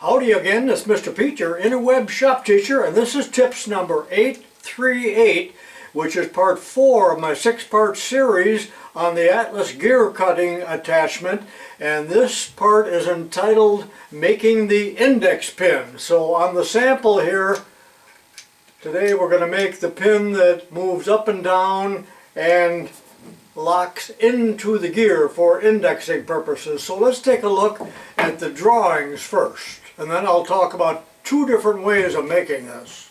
Howdy again, it's Mr. Pete, your interweb shop teacher, and this is tips number 838, which is part 4 of my 6-part series on the ATLAS gear cutting attachment, and this part is entitled Making the Index Pin. So on the sample here, today we're going to make the pin that moves up and down and locks into the gear for indexing purposes. So let's take a look at the drawings first, and then I'll talk about 2 different ways of making this.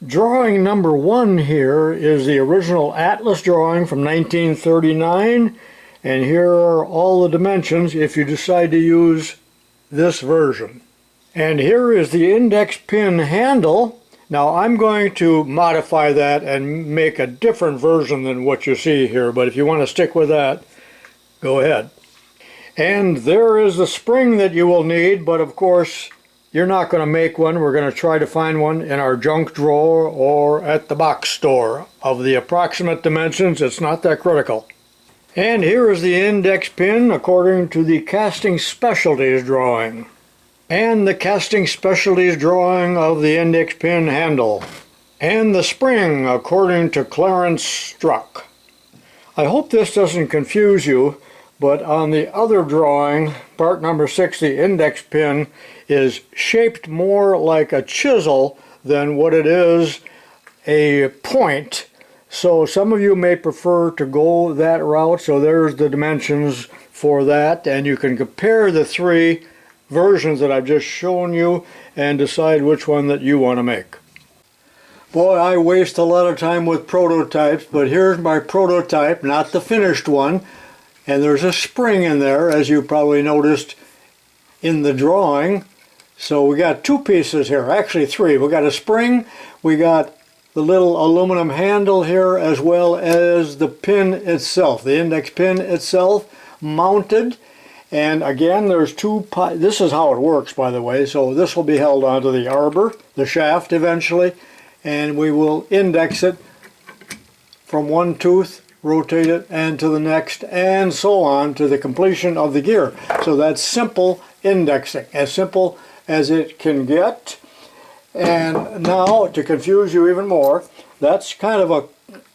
Drawing number 1 here is the original ATLAS drawing from 1939, and here are all the dimensions if you decide to use this version. And here is the index pin handle. Now I'm going to modify that and make a different version than what you see here, but if you want to stick with that, go ahead. And there is the spring that you will need, but of course you're not going to make one. We're going to try to find one in our junk drawer or at the box store. Of the approximate dimensions, it's not that critical. And here is the index pin according to the Casting Specialties drawing. And the Casting Specialties drawing of the index pin handle. And the spring according to Clarence Struck. I hope this doesn't confuse you, but on the other drawing, part number 6, the index pin is shaped more like a chisel than what it is a point. So some of you may prefer to go that route, so there's the dimensions for that, and you can compare the 3 versions that I've just shown you and decide which one that you want to make. Boy, I waste a lot of time with prototypes, but here's my prototype, not the finished one, and there's a spring in there, as you probably noticed in the drawing. So we got 2 pieces here, actually 3. We got a spring, we got the little aluminum handle here, as well as the pin itself, the index pin itself mounted. And again, there's 2, this is how it works, by the way. So this will be held onto the arbor, the shaft eventually, and we will index it from one tooth, rotate it, and to the next, and so on to the completion of the gear. So that's simple indexing, as simple as it can get. And now, to confuse you even more, that's kind of a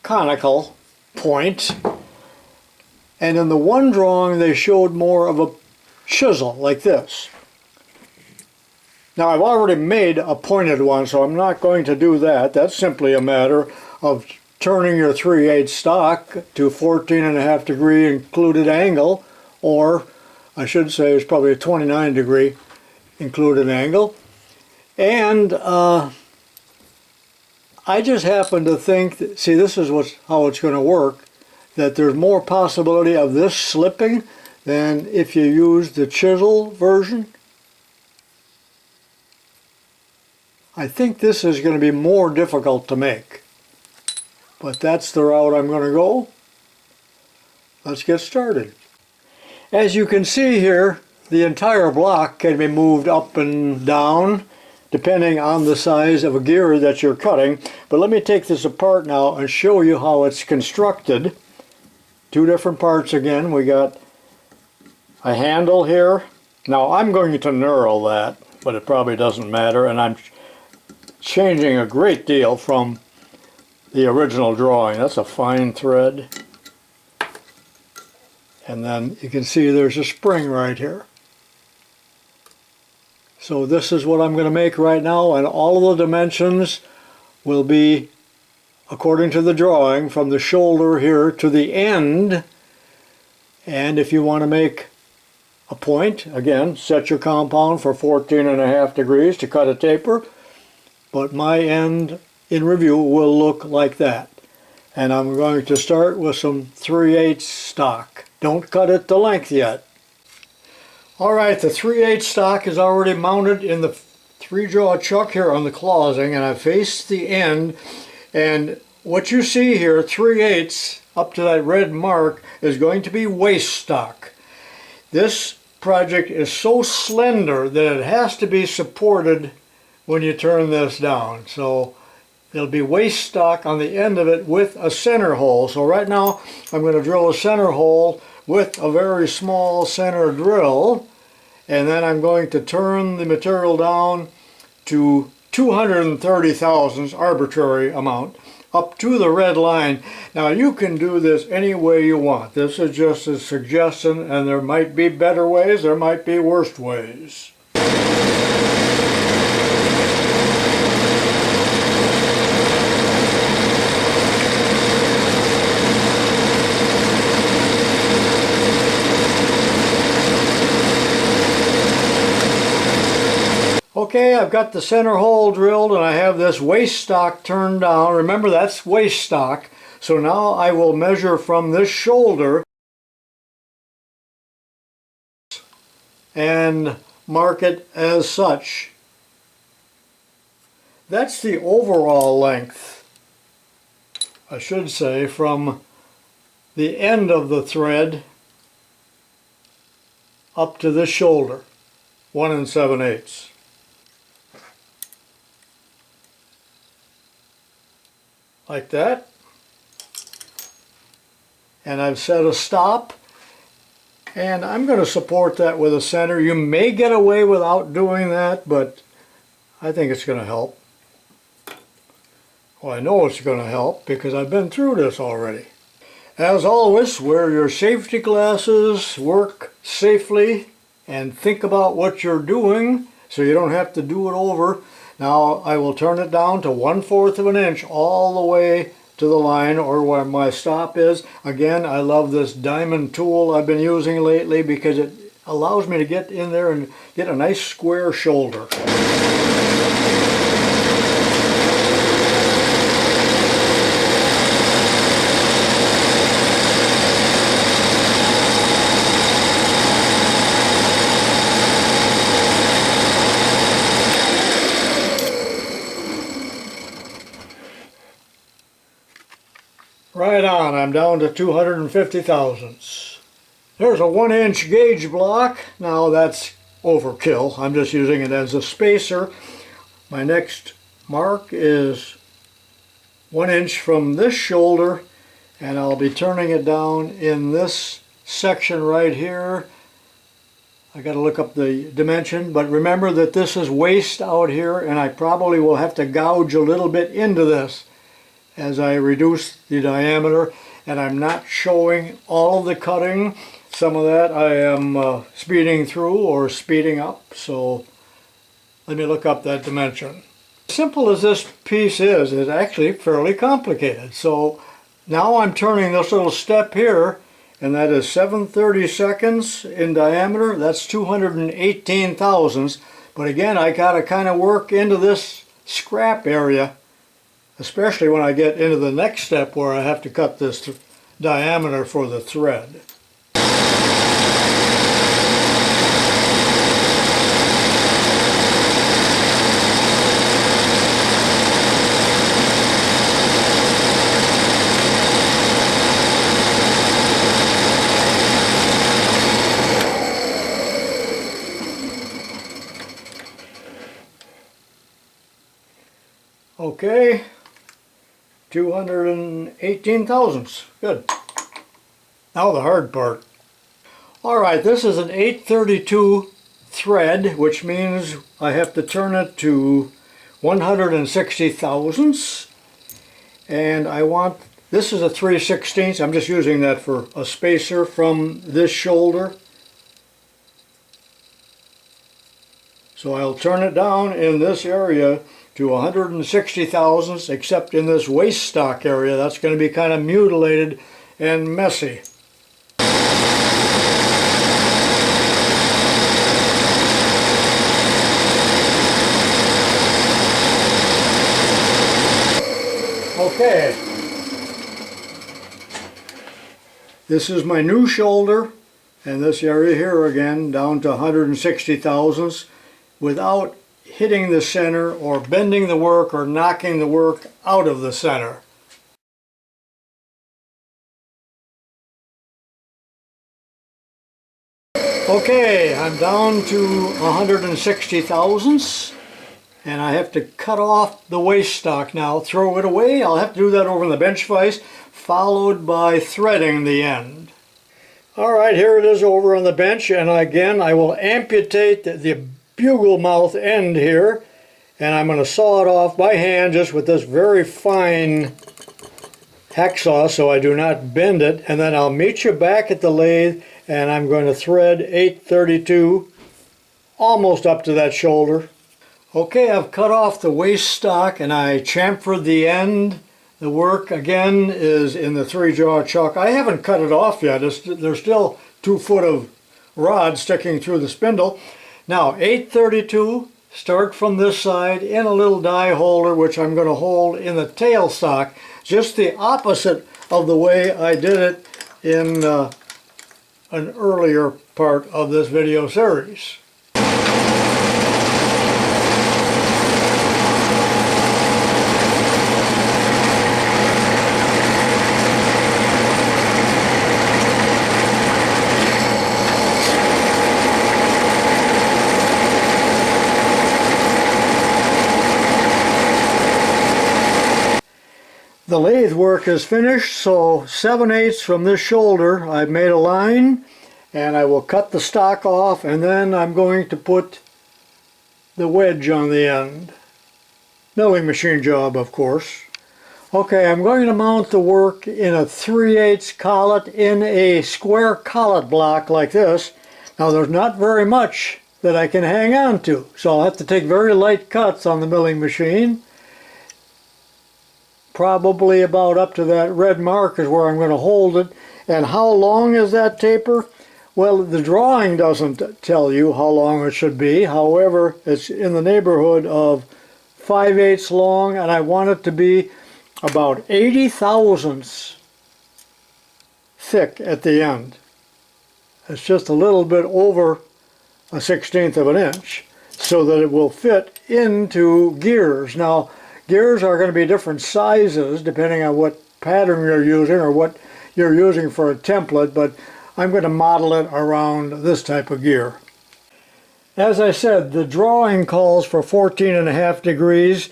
conical point. And in the one drawing, they showed more of a chisel, like this. Now, I've already made a pointed one, so I'm not going to do that. That's simply a matter of turning your 3/8 stock to 14.5 degree included angle, or I should say it's probably a 29 degree included angle. And I just happen to think that, see, this is how it's going to work, that there's more possibility of this slipping than if you use the chisel version. I think this is going to be more difficult to make, but that's the route I'm going to go. Let's get started. As you can see here, the entire block can be moved up and down depending on the size of a gear that you're cutting. But let me take this apart now and show you how it's constructed. 2 different parts again. We got a handle here. Now I'm going to knurl that, but it probably doesn't matter, and I'm changing a great deal from the original drawing. That's a fine thread. And then you can see there's a spring right here. So this is what I'm going to make right now, and all of the dimensions will be according to the drawing from the shoulder here to the end. And if you want to make a point, again, set your compound for 14.5 degrees to cut a taper, but my end in review will look like that. And I'm going to start with some 3/8 stock. Don't cut it to length yet. Alright, the 3/8 stock is already mounted in the 3-jaw chuck here on the closing, and I faced the end, and what you see here, 3/8 up to that red mark, is going to be waist stock. This project is so slender that it has to be supported when you turn this down. So there'll be waist stock on the end of it with a center hole. So right now I'm going to drill a center hole with a very small center drill, and then I'm going to turn the material down to 230 thousandths, arbitrary amount, up to the red line. Now you can do this any way you want. This is just a suggestion, and there might be better ways, there might be worse ways. Okay, I've got the center hole drilled and I have this waist stock turned down. Remember, that's waist stock. So now I will measure from this shoulder and mark it as such. That's the overall length, I should say, from the end of the thread up to this shoulder, 1 7/8. Like that. And I've set a stop, and I'm going to support that with a center. You may get away without doing that, but I think it's going to help. Well, I know it's going to help because I've been through this already. As always, wear your safety glasses, work safely, and think about what you're doing so you don't have to do it over. Now I will turn it down to 1/4 of an inch all the way to the line, or where my stop is. Again, I love this diamond tool I've been using lately because it allows me to get in there and get a nice square shoulder. Right on, I'm down to 250 thousandths. There's a 1-inch gauge block. Now that's overkill. I'm just using it as a spacer. My next mark is 1 inch from this shoulder, and I'll be turning it down in this section right here. I got to look up the dimension, but remember that this is waist out here, and I probably will have to gouge a little bit into this as I reduce the diameter, and I'm not showing all of the cutting. Some of that I am speeding through or speeding up, so let me look up that dimension. Simple as this piece is, it's actually fairly complicated. So now I'm turning this little step here, and that is 7/32 in diameter. That's 218 thousandths. But again, I got to kind of work into this scrap area, especially when I get into the next step where I have to cut this diameter for the thread. Okay, 218 thousandths. Good. Now the hard part. Alright, this is an 832 thread, which means I have to turn it to 160 thousandths. And I want, this is a 3/16. I'm just using that for a spacer from this shoulder. So I'll turn it down in this area to 160 thousandths, except in this waist stock area. That's going to be kind of mutilated and messy. Okay. This is my new shoulder, and this area here again down to 160 thousandths without hitting the center or bending the work or knocking the work out of the center. Okay, I'm down to 160 thousandths, and I have to cut off the waist stock now, throw it away. I'll have to do that over in the bench vise, followed by threading the end. Alright, here it is over on the bench, and again I will amputate the bugle mouth end here, and I'm going to saw it off by hand just with this very fine hacksaw so I do not bend it, and then I'll meet you back at the lathe and I'm going to thread 832 almost up to that shoulder. Okay, I've cut off the waste stock and I chamfered the end. The work again is in the 3-jaw chuck. I haven't cut it off yet. There's still 2 foot of rod sticking through the spindle. Now 832, start from this side in a little die holder which I'm going to hold in the tail stock, just the opposite of the way I did it in an earlier part of this video series. The lathe work is finished, so 7/8 from this shoulder I've made a line, and I will cut the stock off, and then I'm going to put the wedge on the end. Milling machine job, of course. Okay, I'm going to mount the work in a 3/8 collet in a square collet block like this. Now there's not very much that I can hang on to, so I'll have to take very light cuts on the milling machine. Probably about up to that red mark is where I'm going to hold it. And how long is that taper? Well, the drawing doesn't tell you how long it should be. However, it's in the neighborhood of 5/8 long, and I want it to be about 80 thousandths thick at the end. It's just a little bit over a 1/16 of an inch so that it will fit into gears. Now, gears are going to be different sizes depending on what pattern you're using or what you're using for a template, but I'm going to model it around this type of gear. As I said, the drawing calls for 14.5 degrees,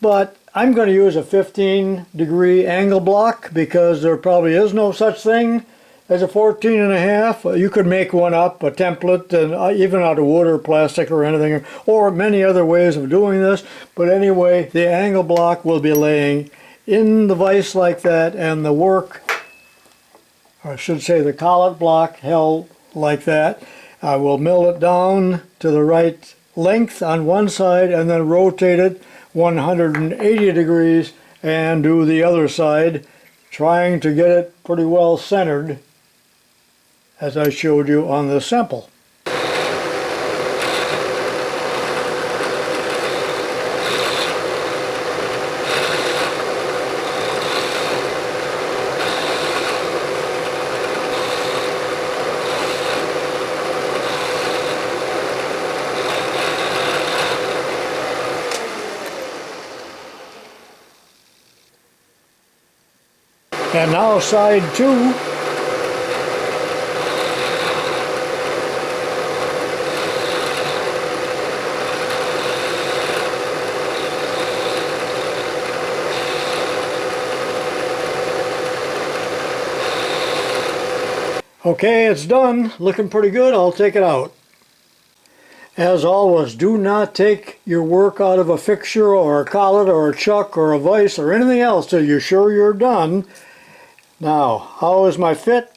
but I'm going to use a 15-degree angle block because there probably is no such thing as a 14.5. You could make one up, a template, and even out of wood or plastic or anything, or many other ways of doing this. But anyway, the angle block will be laying in the vise like that, and the work, or I should say the collet block, held like that. I will mill it down to the right length on one side and then rotate it 180 degrees and do the other side, trying to get it pretty well centered as I showed you on this sample. And now side 2. Okay, it's done. Looking pretty good. I'll take it out. As always, do not take your work out of a fixture or a collet or a chuck or a vise or anything else till you're sure you're done. Now, how is my fit?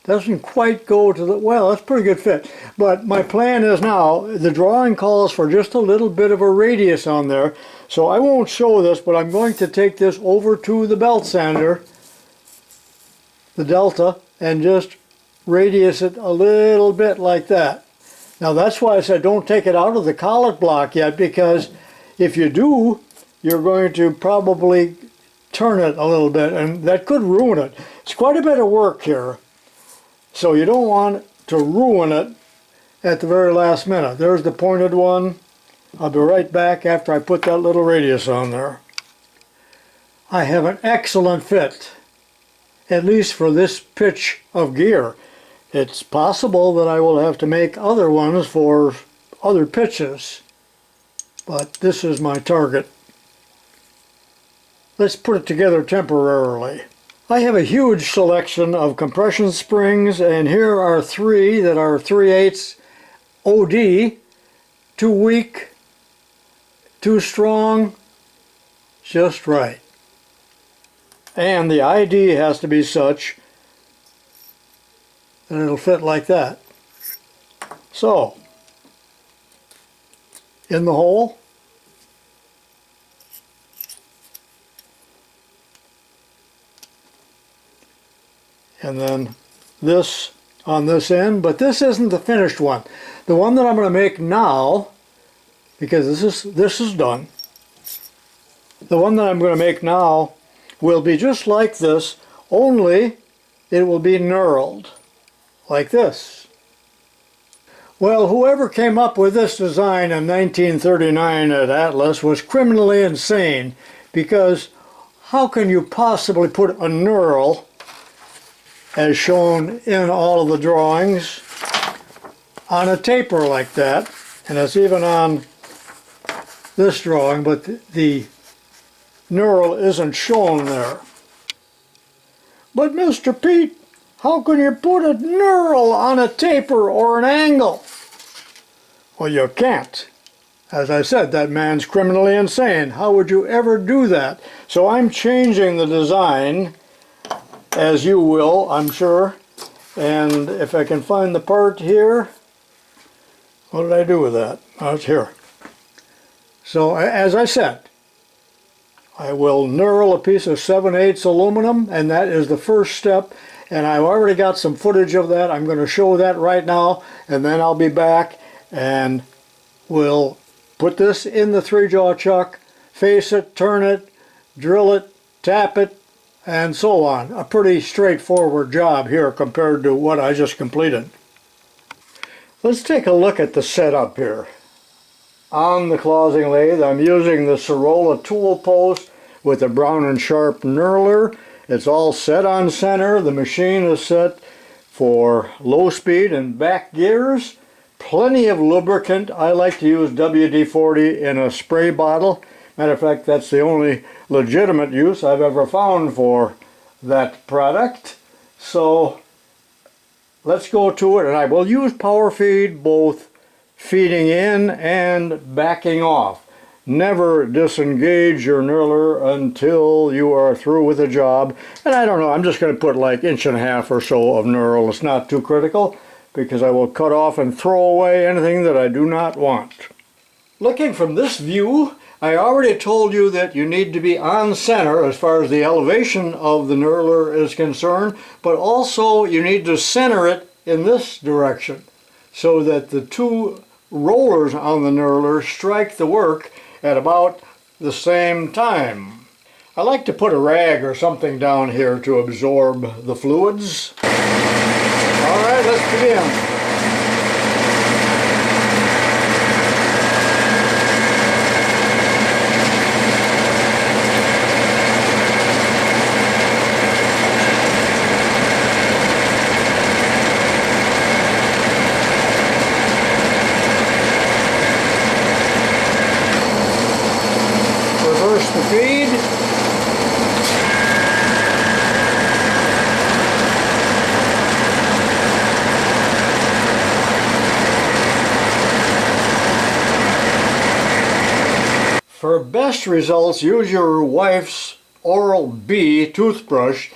Doesn't quite go to the, well, that's a pretty good fit. But my plan is now, the drawing calls for just a little bit of a radius on there. So I won't show this, but I'm going to take this over to the belt sander, the Delta, and just radius it a little bit like that. Now that's why I said don't take it out of the collet block yet, because if you do, you're going to probably turn it a little bit, and that could ruin it. It's quite a bit of work here, so you don't want to ruin it at the very last minute. There's the pointed one. I'll be right back after I put that little radius on there. I have an excellent fit, at least for this pitch of gear. It's possible that I will have to make other ones for other pitches, but this is my target. Let's put it together temporarily. I have a huge selection of compression springs, and here are 3 that are 3/8 OD, too weak, too strong, just right. And the ID has to be such that it'll fit like that. So, in the hole, and then this on this end, but this isn't the finished one. The one that I'm going to make now, because this is done, the one that I'm going to make now will be just like this, only it will be knurled, like this. Well, whoever came up with this design in 1939 at Atlas was criminally insane, because how can you possibly put a knurl, as shown in all of the drawings, on a taper like that? And it's even on this drawing, but the knurl isn't shown there. But Mr. Pete, how can you put a knurl on a taper or an angle? Well, you can't. As I said, that man's criminally insane. How would you ever do that? So I'm changing the design, as you will, I'm sure. And if I can find the part here, what did I do with that? Oh, it's here. So as I said, I will knurl a piece of 7/8 aluminum, and that is the first step. And I've already got some footage of that. I'm going to show that right now, and then I'll be back and we'll put this in the 3-jaw chuck, face it, turn it, drill it, tap it, and so on. A pretty straightforward job here compared to what I just completed. Let's take a look at the setup here. On the closing lathe, I'm using the Sorolla tool post with a Brown & Sharp knurler. It's all set on center. The machine is set for low speed and back gears. Plenty of lubricant. I like to use WD-40 in a spray bottle. Matter of fact, that's the only legitimate use I've ever found for that product. So let's go to it, and I will use power feed, both feeding in and backing off. Never disengage your knurler until you are through with the job. And I don't know, I'm just going to put like 1.5 inches or so of knurl. It's not too critical, because I will cut off and throw away anything that I do not want. Looking from this view, I already told you that you need to be on center as far as the elevation of the knurler is concerned, but also you need to center it in this direction so that the 2 rollers on the knurler strike the work at about the same time. I like to put a rag or something down here to absorb the fluids. Alright, let's begin. Reverse the feed. For best results, use your wife's Oral-B toothbrush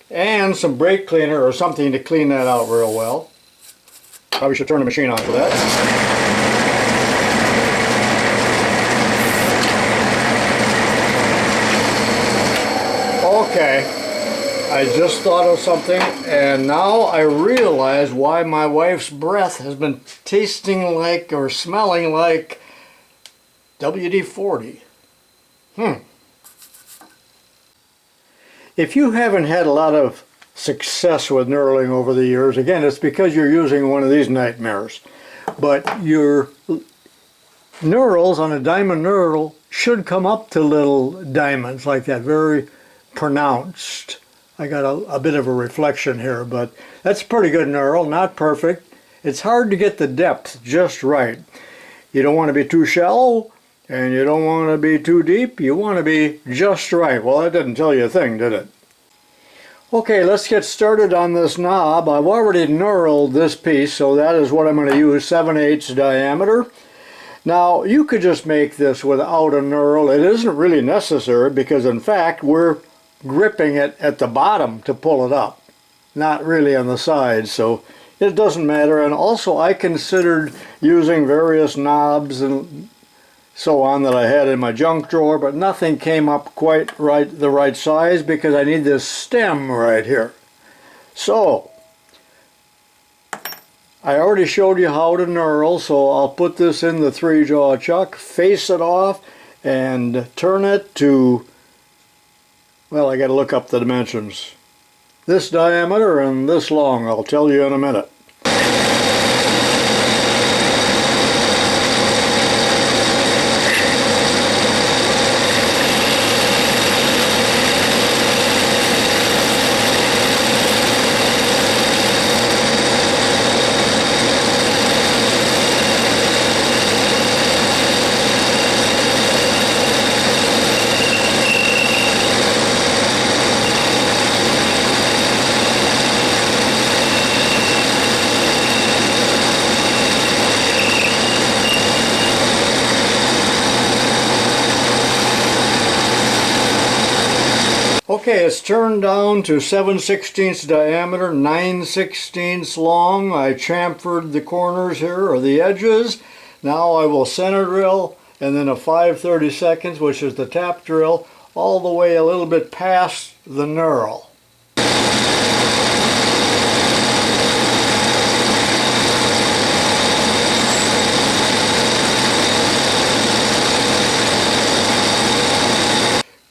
and some brake cleaner or something to clean that out real well. Probably should turn the machine on for that. Okay, I just thought of something, and now I realize why my wife's breath has been tasting like or smelling like WD-40. If you haven't had a lot of success with knurling over the years, again, it's because you're using one of these nightmares. But your knurls on a diamond knurl should come up to little diamonds like that, very pronounced. I got a bit of a reflection here, but that's a pretty good knurl, not perfect. It's hard to get the depth just right. You don't want to be too shallow, and you don't want to be too deep. You want to be just right. Well, that didn't tell you a thing, did it? Okay, let's get started on this knob. I've already knurled this piece, so that is what I'm going to use, 7/8 diameter. Now, you could just make this without a knurl. It isn't really necessary because, in fact, we're gripping it at the bottom to pull it up, not really on the sides, so it doesn't matter. And also, I considered using various knobs and so on that I had in my junk drawer, but nothing came up quite the right size because I need this stem right here. So I already showed you how to knurl, so I'll put this in the 3-jaw chuck, face it off, and turn it to, well, I got to look up the dimensions. This diameter and this long, I'll tell you in a minute. Okay, it's turned down to 7/16 diameter, 9/16 long. I chamfered the corners here, or the edges. Now I will center drill, and then a 5/32, which is the tap drill, all the way a little bit past the knurl.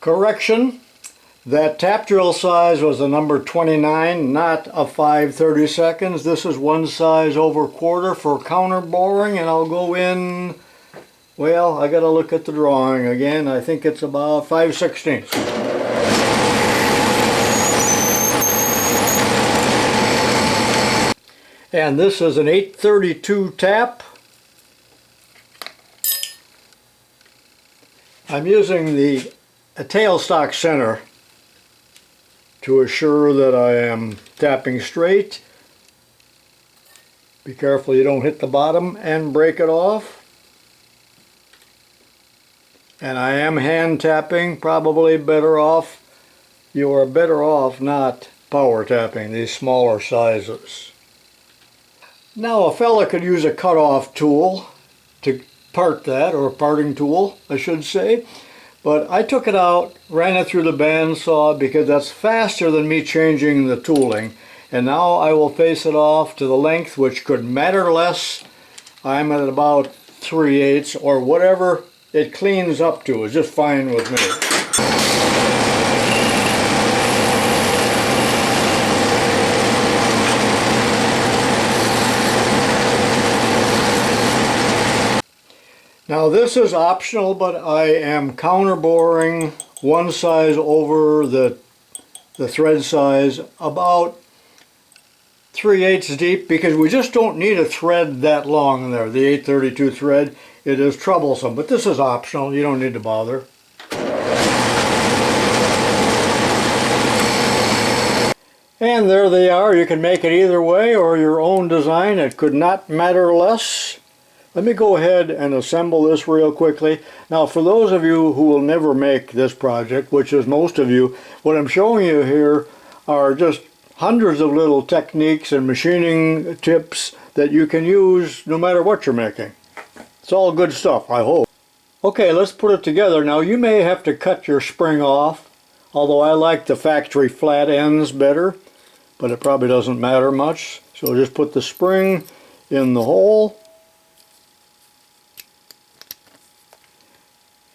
Correction. That tap drill size was a number 29, not a 5/32. This is 1 size over quarter for counter boring, and I'll go in, well, I gotta look at the drawing again. I think it's about 5/16. And this is an 832 tap. I'm using the tailstock center to assure that I am tapping straight. Be careful you don't hit the bottom and break it off. And I am hand tapping, probably better off. You are better off not power tapping these smaller sizes. Now a fella could use a cutoff tool to part that, or a parting tool I should say. But I took it out, ran it through the bandsaw because that's faster than me changing the tooling. And now I will face it off to the length, which could matter less. I'm at about 3/8 or whatever it cleans up to is just fine with me. Now this is optional, but I am counter boring 1 size over the thread size, about 3/8 deep, because we just don't need a thread that long in there, the 832 thread. It is troublesome, but this is optional. You don't need to bother. And there they are. You can make it either way or your own design. It could not matter less. Let me go ahead and assemble this real quickly. Now for those of you who will never make this project, which is most of you, what I'm showing you here are just hundreds of little techniques and machining tips that you can use no matter what you're making. It's all good stuff, I hope. Okay, let's put it together. Now you may have to cut your spring off, although I like the factory flat ends better, but it probably doesn't matter much. So just put the spring in the hole.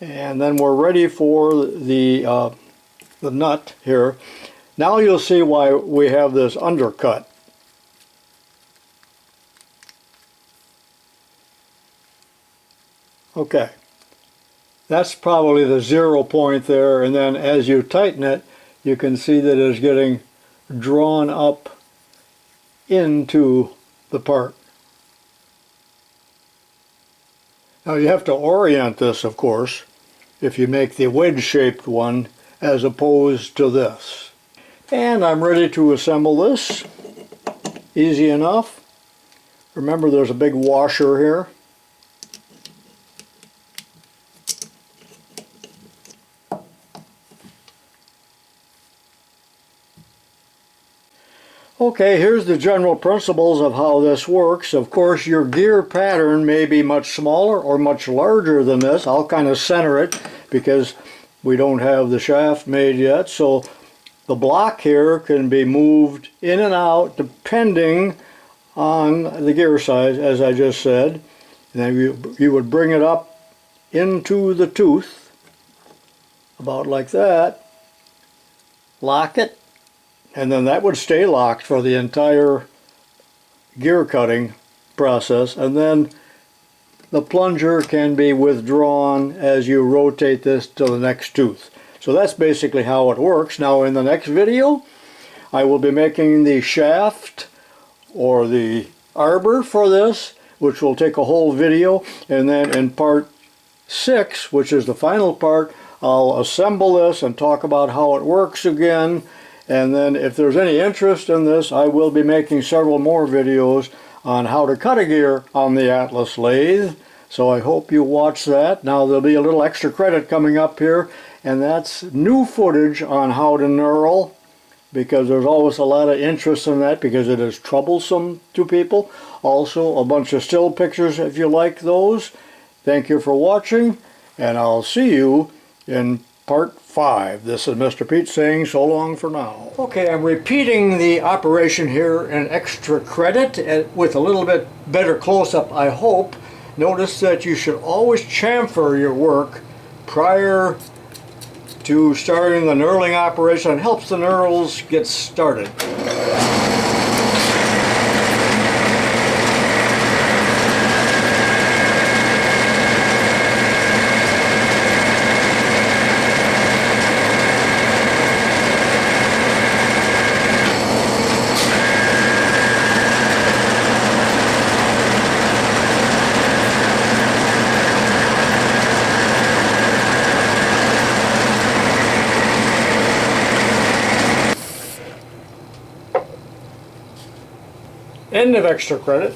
And then we're ready for the nut here. Now you'll see why we have this undercut. Okay, that's probably the 0 point there, and then as you tighten it, you can see that it's getting drawn up into the part. Now you have to orient this, of course, if you make the wedge-shaped one as opposed to this. And I'm ready to assemble this. Easy enough. Remember, there's a big washer here. Okay, here's the general principles of how this works. Of course, your gear pattern may be much smaller or much larger than this. I'll kind of center it because we don't have the shaft made yet. So the block here can be moved in and out depending on the gear size, as I just said. And then you would bring it up into the tooth, about like that, lock it, and then that would stay locked for the entire gear cutting process. And then the plunger can be withdrawn as you rotate this to the next tooth. So that's basically how it works. Now in the next video, I will be making the shaft or the arbor for this, which will take a whole video. And then in part 6, which is the final part, I'll assemble this and talk about how it works again. And then if there's any interest in this, I will be making several more videos on how to cut a gear on the Atlas lathe. So I hope you watch that. Now there'll be a little extra credit coming up here, and that's new footage on how to knurl, because there's always a lot of interest in that because it is troublesome to people. Also a bunch of still pictures if you like those. Thank you for watching, and I'll see you in part 5. This is Mr. Pete saying so long for now. Okay, I'm repeating the operation here in extra credit with a little bit better close-up, I hope. Notice that you should always chamfer your work prior to starting the knurling operation. It helps the knurls get started. End of extra credit.